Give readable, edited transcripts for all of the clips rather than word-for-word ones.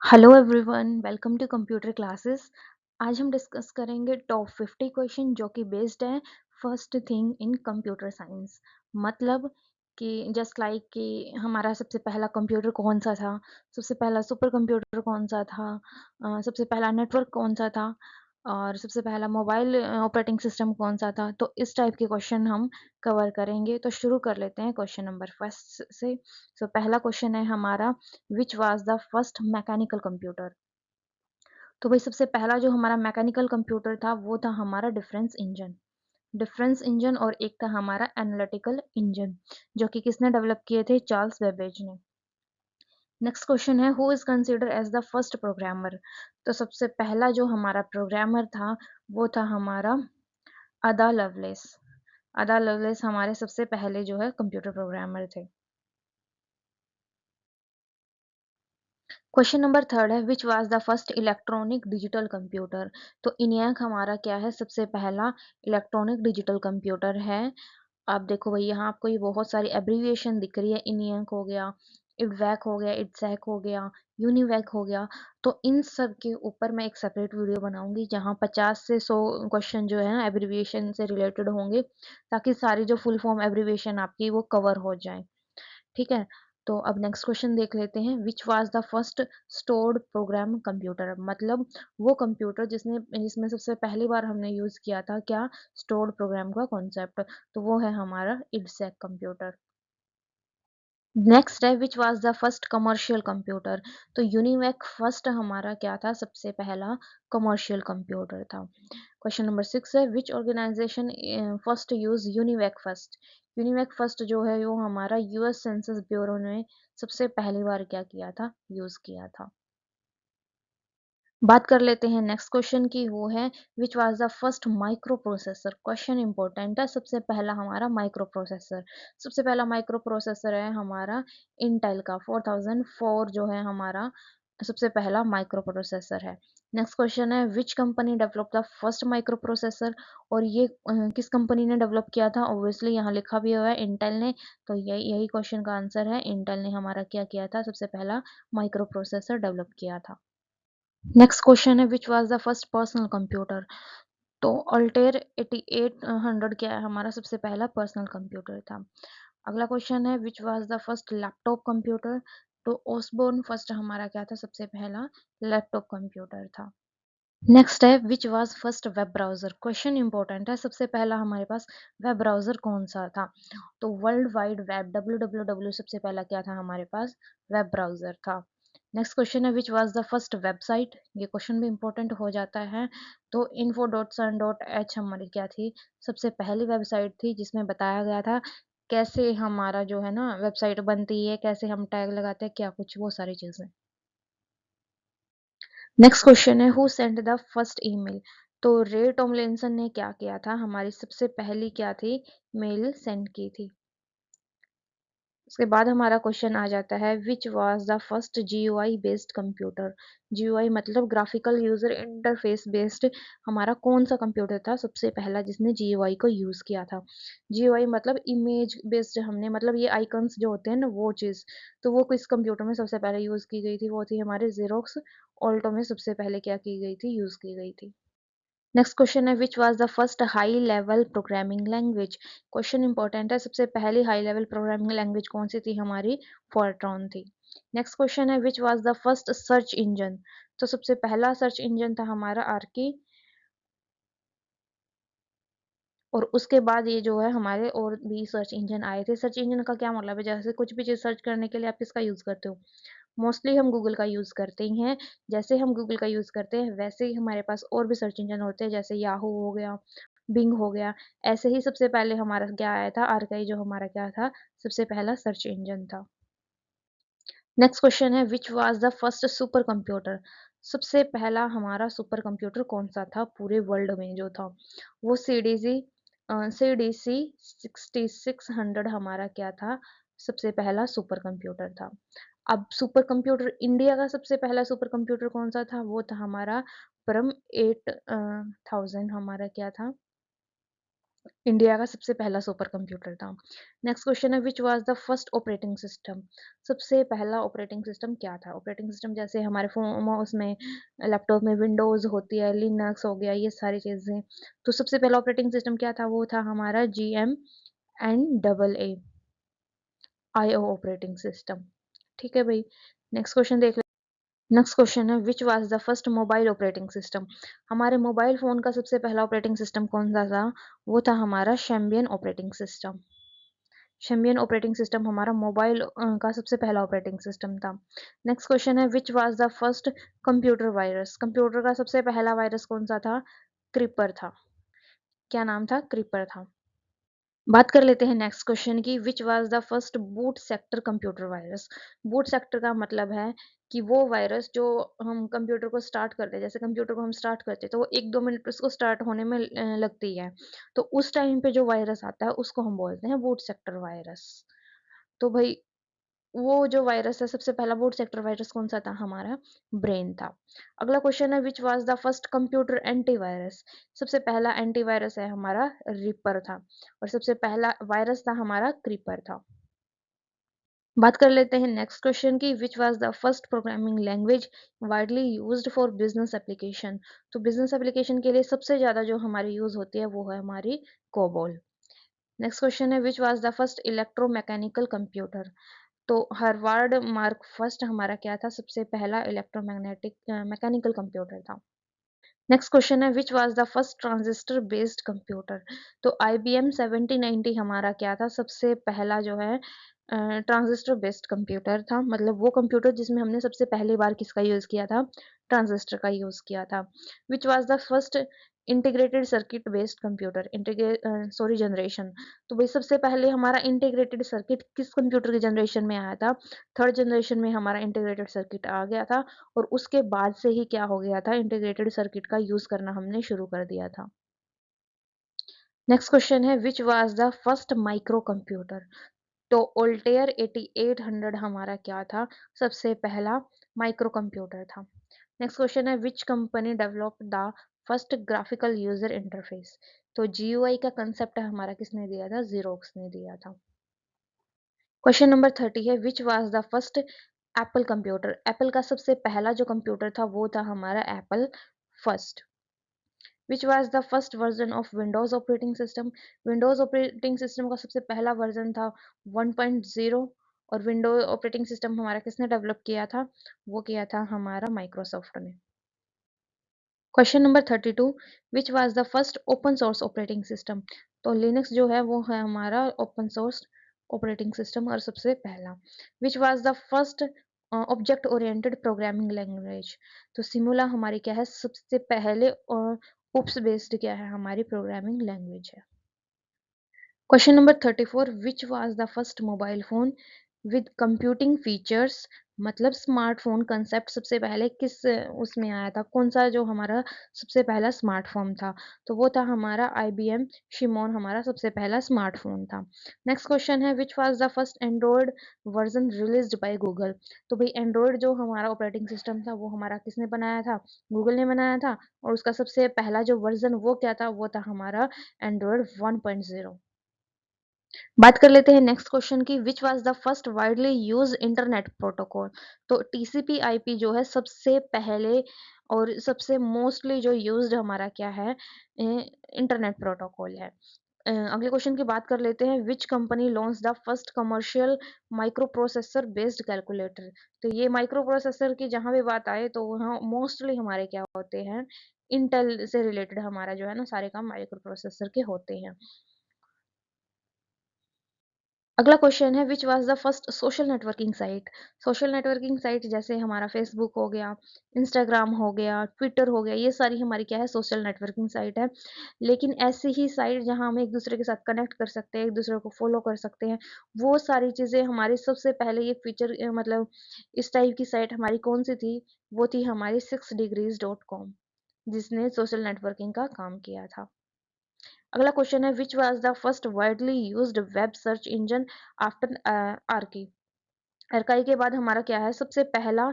Hello everyone, welcome to computer classes. आज हम discuss करेंगे टॉप 50 क्वेश्चन जो कि बेस्ड है first thing in computer science. मतलब कि जस्ट लाइक कि हमारा सबसे पहला कंप्यूटर कौन सा था, सबसे पहला सुपर कंप्यूटर कौन सा था, सबसे पहला नेटवर्क कौन सा था और सबसे पहला मोबाइल ऑपरेटिंग सिस्टम कौन सा था। तो इस टाइप के क्वेश्चन हम कवर करेंगे। तो शुरू कर लेते हैं क्वेश्चन नंबर फर्स्ट से। पहला क्वेश्चन है हमारा, विच was the first mechanical computer. तो भाई सबसे पहला जो हमारा मैकेनिकल कंप्यूटर था वो था हमारा डिफरेंस इंजन और एक था हमारा एनालिटिकल इंजन, जो कि किसने डेवलप किए थे, चार्ल्स बेबेज ने। नेक्स्ट क्वेश्चन है, who is consider as the first programmer. तो सबसे पहला जो हमारा प्रोग्रामर था वो था हमारा अदा लवलेस। अदा लवलेस हमारे सबसे पहले जो है कंप्यूटर प्रोग्रामर थे। क्वेश्चन नंबर थर्ड है, which was the first electronic digital computer. तो इनियाक हमारा क्या है, सबसे पहला इलेक्ट्रॉनिक डिजिटल कंप्यूटर है। आप देखो भाई यहाँ आपको ये बहुत सारी एब्रीविएशन दिख रही है, इनियाक हो गया, इडवैक हो गया, इडसैक हो गया, यूनिवैक हो गया। तो इन सब के ऊपर मैं एक सेपरेट वीडियो बनाऊंगी जहाँ 50 से 100 क्वेश्चन जो है ना एब्रीविएशन से रिलेटेड होंगे, ताकि सारी जो फुल फॉर्म एब्रीविएशन आपकी वो कवर हो जाए। ठीक है। तो अब नेक्स्ट क्वेश्चन देख लेते हैं, विच was the first stored program computer. मतलब वो कंप्यूटर जिसने जिसमें सबसे पहली बार हमने यूज किया था क्या, स्टोर्ड प्रोग्राम का कॉन्सेप्ट। तो वो है हमारा इडसेक कंप्यूटर। नेक्स्ट है, which was the first commercial computer. तो यूनिवैक फर्स्ट हमारा क्या था, सबसे पहला कमर्शियल कंप्यूटर था। क्वेश्चन नंबर 6 है, which organization first use UNIVAC first. UNIVAC first जो है वो हमारा यूएस सेंसस ब्यूरो ने सबसे पहली बार क्या किया था, यूज किया था। बात कर लेते हैं नेक्स्ट क्वेश्चन की, वो है which was the first micro processor. Question important है, सबसे पहला हमारा माइक्रो प्रोसेसर। सबसे पहला माइक्रो प्रोसेसर है हमारा इंटेल का 4004 जो है हमारा सबसे पहला माइक्रो प्रोसेसर है। नेक्स्ट क्वेश्चन है, which company develop the first micro processor. और ये किस कंपनी ने डेवलप किया था, ऑब्वियसली यहाँ लिखा भी हुआ है इंटेल ने। तो यही यही क्वेश्चन का आंसर है, इंटेल ने हमारा क्या किया था, सबसे पहला माइक्रो प्रोसेसर डेवलप किया था। नेक्स्ट क्वेश्चन है, which was the first personal computer. तो अल्टेर 8800 क्या है हमारा सबसे पहला पर्सनल कंप्यूटर था। अगला क्वेश्चन है, which was the first laptop computer. तो ओसबोर्न फर्स्ट हमारा क्या था, सबसे पहला लैपटॉप कंप्यूटर था। नेक्स्ट है, which was first web browser. Question important है, सबसे पहला हमारे पास वेब ब्राउजर कौन सा था। तो वर्ल्ड वाइड वेब www सबसे पहला क्या था हमारे पास, वेब ब्राउजर था। नेक्स्ट क्वेश्चन है, which was the first website. ये क्वेश्चन भी इंपॉर्टेंट हो जाता है। तो info.sun.h हमारी क्या थी, सबसे पहली वेबसाइट थी जिसमें बताया गया था कैसे हमारा जो है ना वेबसाइट बनती है, कैसे हम टैग लगाते हैं, क्या कुछ वो सारी चीजें। नेक्स्ट क्वेश्चन है, who sent the first email. तो रे टॉमलिंसन ने क्या किया था, हमारी सबसे पहली क्या थी, मेल सेंड की थी। उसके बाद हमारा क्वेश्चन आ जाता है, which was the first GUI based computer. GUI मतलब ग्राफिकल यूजर इंटरफेस बेस्ड हमारा कौन सा कंप्यूटर था सबसे पहला जिसने जीयूआई को यूज किया था। जीयूआई मतलब इमेज बेस्ड, हमने मतलब ये आइकन्स जो होते हैं ना वो चीज। तो वो किस कंप्यूटर में सबसे पहले यूज की गई थी, वो थी हमारे जेरोक्स ऑल्टो में सबसे पहले क्या की गई थी, यूज की गई थी। नेक्स्ट क्वेश्चन है, which was the first high level programming language. Question important है, सबसे पहली हाई लेवल प्रोग्रामिंग लैंग्वेज कौन सी थी, हमारी फोर्ट्रॉन थी। नेक्स्ट क्वेश्चन है, which was the first search engine. तो सबसे पहला सर्च इंजन था हमारा आर्की। और उसके बाद ये जो है हमारे और भी सर्च इंजन आए थे। सर्च इंजन का क्या मतलब है, जैसे कुछ भी चीज सर्च करने के लिए आप किसका यूज करते हो, मोस्टली हम गूगल का यूज करते ही हैं। जैसे हम गूगल का यूज करते हैं वैसे ही हमारे पास और भी सर्च इंजन होते हैं, जैसे याहू हो गया, बिंग हो गया। ऐसे ही सबसे पहले हमारा क्या आया था, आर्काई जो हमारा क्या था, सबसे पहला सर्च इंजन था। नेक्स्ट क्वेश्चन है, which was the first super computer. सबसे पहला हमारा सुपर कंप्यूटर कौन सा था पूरे वर्ल्ड में जो था, वो सीडीसी 6600 हमारा क्या था, सबसे पहला सुपर कंप्यूटर था। अब सुपर कंप्यूटर इंडिया का सबसे पहला सुपर कंप्यूटर कौन सा था, वो था हमारा परम 8000 हमारा क्या था, इंडिया का सबसे पहला सुपर कंप्यूटर था। नेक्स्ट क्वेश्चन है which was the first operating system. सबसे पहला ऑपरेटिंग सिस्टम क्या था? ऑपरेटिंग सिस्टम जैसे हमारे फोन उसमें लैपटॉप में विंडोज होती है, लिनक्स हो गया, ये सारी चीजें। तो सबसे पहला ऑपरेटिंग सिस्टम क्या था? वो था हमारा GM and AA IO operating system. ठीक है भाई। नेक्स्ट क्वेश्चन देख ले। नेक्स्ट क्वेश्चन है which was the first mobile operating system. हमारे मोबाइल फोन का सबसे पहला ऑपरेटिंग सिस्टम कौन सा था? वो था हमारा शेम्बियन ऑपरेटिंग सिस्टम। शेम्बियन ऑपरेटिंग सिस्टम हमारा मोबाइल का सबसे पहला ऑपरेटिंग सिस्टम था। नेक्स्ट क्वेश्चन है which was the first computer virus. Computer का सबसे पहला वायरस कौन सा था? क्रीपर था। क्या नाम था? क्रीपर था। बात कर लेते हैं नेक्स्ट क्वेश्चन की विच was the first boot sector computer virus. Boot sector का मतलब है कि वो वायरस जो हम कंप्यूटर को स्टार्ट करते हैं, जैसे कंप्यूटर को हम स्टार्ट करते हैं तो वो 1-2 मिनट उसको स्टार्ट होने में लगती है। तो उस टाइम पे जो वायरस आता है उसको हम बोलते हैं बूट सेक्टर वायरस। तो भाई वो जो वायरस है सबसे पहला बूट सेक्टर वायरस कौन सा था? हमारा ब्रेन था। अगला क्वेश्चन है which was the first computer antivirus. सबसे पहला एंटीवायरस है हमारा रिपर था और सबसे पहला वायरस था हमारा क्रीपर था। बात कर लेते हैं नेक्स्ट क्वेश्चन की विच was the first programming language widely used for business application. तो बिजनेस एप्लीकेशन के लिए सबसे ज्यादा जो हमारी यूज होती है वो है हमारी कोबोल। नेक्स्ट क्वेश्चन है which was the first electromechanical computer. तो हार्वर्ड मार्क फर्स्ट हमारा क्या था? सबसे पहला इलेक्ट्रोमैग्नेटिक मैकेनिकल कंप्यूटर था। नेक्स्ट क्वेश्चन है which was the first transistor based computer. तो IBM 7090 हमारा क्या था? सबसे पहला जो है ट्रांजिस्टर बेस्ड कंप्यूटर था। मतलब वो कंप्यूटर जिसमें हमने सबसे पहली बार किसका यूज किया था? ट्रांजिस्टर का यूज किया था। विच was the first integrated circuit based computer sorry generation. तो भाई सबसे पहले हमारा इंटीग्रेटेड सर्किट किस कंप्यूटर के जनरेशन में आया था? थर्ड जनरेशन में हमारा इंटीग्रेटेड सर्किट आ गया था और उसके बाद से ही क्या हो गया था? इंटीग्रेटेड सर्किट का यूज करना हमने शुरू कर दिया था। नेक्स्ट क्वेश्चन है which was the first micro computer. तो ओल्टेयर 8800 हमारा क्या था? सबसे पहला माइक्रो कंप्यूटर था। नेक्स्ट क्वेश्चन है which company developed the first graphical user interface. तो GUI का कंसेप्ट हमारा किसने दिया था? जीरोक्स ने दिया था। क्वेश्चन नंबर 30 है which was the first Apple computer. Apple का सबसे पहला जो कंप्यूटर था वो था हमारा Apple first. Which was the first version of Windows operating system. Windows operating system का सबसे पहला वर्जन था 1.0 और विंडोज ऑपरेटिंग सिस्टम हमारा किसने डेवलप किया था? वो किया था हमारा माइक्रोसॉफ्ट ने। Question number 32 which was the first open source operating system. तो लिनक्स जो है वो है हमारा ओपन सोर्स ऑपरेटिंग सिस्टम और सबसे पहला। विच was the first object oriented programming language. तो सिमुला हमारी क्या है? सबसे पहले ओप्स बेस्ड क्या है? हमारी प्रोग्रामिंग लैंग्वेज है। Question number 34 which was the first mobile phone with computing features. मतलब स्मार्टफोन कंसेप्ट सबसे पहले किस उसमें आया था? कौन सा जो हमारा सबसे पहला स्मार्टफोन था? तो वो था हमारा IBM शिमोन हमारा सबसे पहला स्मार्टफोन था। नेक्स्ट क्वेश्चन है which was the first Android version released by Google. तो भाई एंड्रॉयड जो हमारा ऑपरेटिंग सिस्टम था वो हमारा किसने बनाया था? गूगल ने बनाया था और उसका सबसे पहला जो वर्जन वो क्या था? वो था हमारा एंड्रॉयड 1.0। बात कर लेते हैं नेक्स्ट क्वेश्चन की विच was the first widely use internet protocol. तो TCP/IP जो है सबसे पहले और सबसे मोस्टली जो यूज्ड हमारा क्या है? इंटरनेट प्रोटोकॉल है। अगले क्वेश्चन की बात कर लेते हैं which company launch the first commercial micro processor based calculator. तो ये माइक्रो प्रोसेसर की जहां भी बात आए तो वहाँ मोस्टली हमारे क्या होते हैं? इंटेल से रिलेटेड हमारा जो है ना सारे काम माइक्रो प्रोसेसर के होते हैं। अगला क्वेश्चन है which was the first social networking site. Social networking site जैसे हमारा फेसबुक हो गया, इंस्टाग्राम हो गया, ट्विटर हो गया, ये सारी हमारी क्या है? सोशल नेटवर्किंग साइट है। लेकिन ऐसी ही साइट जहां हम एक दूसरे के साथ कनेक्ट कर सकते हैं, एक दूसरे को फॉलो कर सकते हैं, वो सारी चीजें हमारी सबसे पहले ये फीचर मतलब इस टाइप की साइट हमारी कौन सी थी? वो थी हमारी 6degrees.com जिसने सोशल नेटवर्किंग का काम किया था। अगला क्वेश्चन है which was the first widely used web search engine after Archie. Archie के बाद हमारा क्या है? सबसे पहला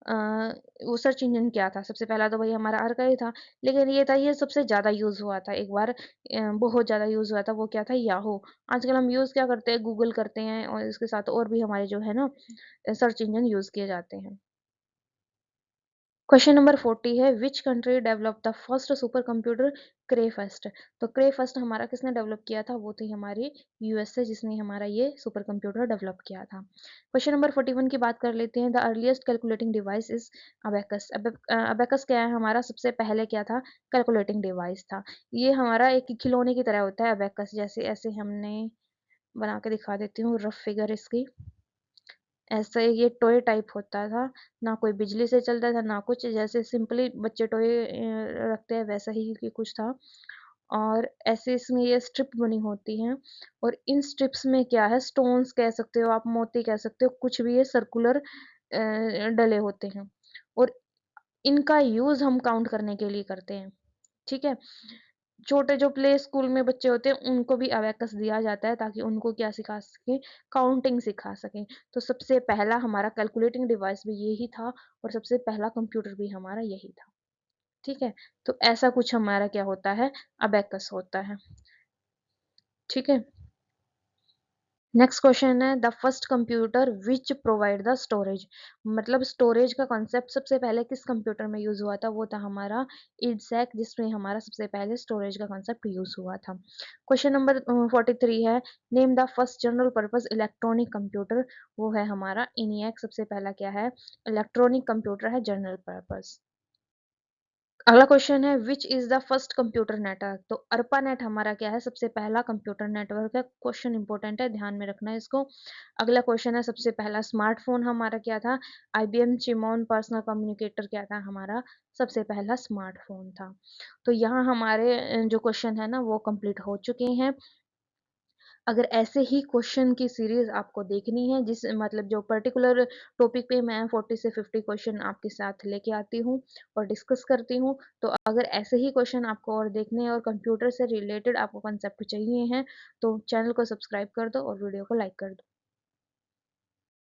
वो सर्च इंजन क्या था? सबसे पहला तो भई हमारा अर्का ही था, लेकिन ये सबसे ज़्यादा यूज़ हुआ था एक बार बहुत ज़्यादा यूज़ हुआ था, वो क्या था? याहू। आजकल हम यूज़ क्या करते हैं? गूगल करते हैं और इसके साथ और भी हमारे जो है ना सर्च इंजन यूज़ किए जाते हैं। क्वेश्चन नंबर 40 है which country develop the first super computer क्रेफस्ट। तो क्रेफस्ट हमारा किसने डेवलप किया था? वो थी हमारी यूएसए जिसने हमारा ये सुपर कंप्यूटर डेवलप किया था। क्वेश्चन नंबर 41 की बात कर लेते हैं। The earliest calculating device is abacus. Abacus क्या है हमारा? सबसे पहले क्या था? कैलकुलेटिंग डिवाइस था। ये हमारा एक खिलौने की तरह होता है अबेकस। जैसे ऐसे हमने बना के दिखा देती हूँ रफ फिगर इसकी। ऐसा ये टॉय टाइप होता था, ना कोई बिजली से चलता था, ना कुछ जैसे सिंपली बच्चे टॉय रखते हैं वैसा ही कि कुछ था। और ऐसे इसमें ये स्ट्रिप बनी होती हैं और इन स्ट्रिप्स में क्या है स्टोन्स कह सकते हो आप, मोती कह सकते हो, कुछ भी ये सर्कुलर डले होते हैं और इनका यूज़ हम काउंट करने के लिए करते हैं, ठीक है? छोटे जो प्ले स्कूल में बच्चे होते हैं उनको भी अबेकस दिया जाता है ताकि उनको क्या सिखा सके काउंटिंग सिखा सकें। तो सबसे पहला हमारा कैलकुलेटिंग डिवाइस भी यही था और सबसे पहला कंप्यूटर भी हमारा यही था। ठीक है? तो ऐसा कुछ हमारा क्या होता है अबेकस होता है। ठीक है? नेक्स्ट क्वेश्चन है the first computer which provide the storage. मतलब स्टोरेज का कॉन्सेप्ट सबसे पहले किस कंप्यूटर में यूज हुआ था? वो था हमारा इडसैक जिसमें हमारा सबसे पहले स्टोरेज का कॉन्सेप्ट यूज हुआ था। क्वेश्चन नंबर 43 है name the first general purpose electronic computer. वो है हमारा इनियक। सबसे पहला क्या है? इलेक्ट्रॉनिक कंप्यूटर है जनरल पर्पस। अगला क्वेश्चन है which is the first computer network. तो अर्पानेट हमारा क्या है? सबसे पहला कंप्यूटर नेटवर्क है। क्वेश्चन इंपॉर्टेंट है, ध्यान में रखना है इसको। अगला क्वेश्चन है सबसे पहला स्मार्टफोन हमारा क्या था? आईबीएम चिमोन पर्सनल कम्युनिकेटर क्या था हमारा? सबसे पहला स्मार्टफोन था। तो यहाँ हमारे जो क्वेश्चन है ना वो कंप्लीट हो चुके हैं। अगर ऐसे ही क्वेश्चन की सीरीज आपको देखनी है जिस मतलब जो पर्टिकुलर टॉपिक पे मैं 40 से 50 क्वेश्चन आपके साथ लेके आती हूँ और डिस्कस करती हूँ, तो अगर ऐसे ही क्वेश्चन आपको और देखने हैं और कंप्यूटर से रिलेटेड आपको कंसेप्ट चाहिए हैं तो चैनल को सब्सक्राइब कर दो और वीडियो को लाइक कर दो।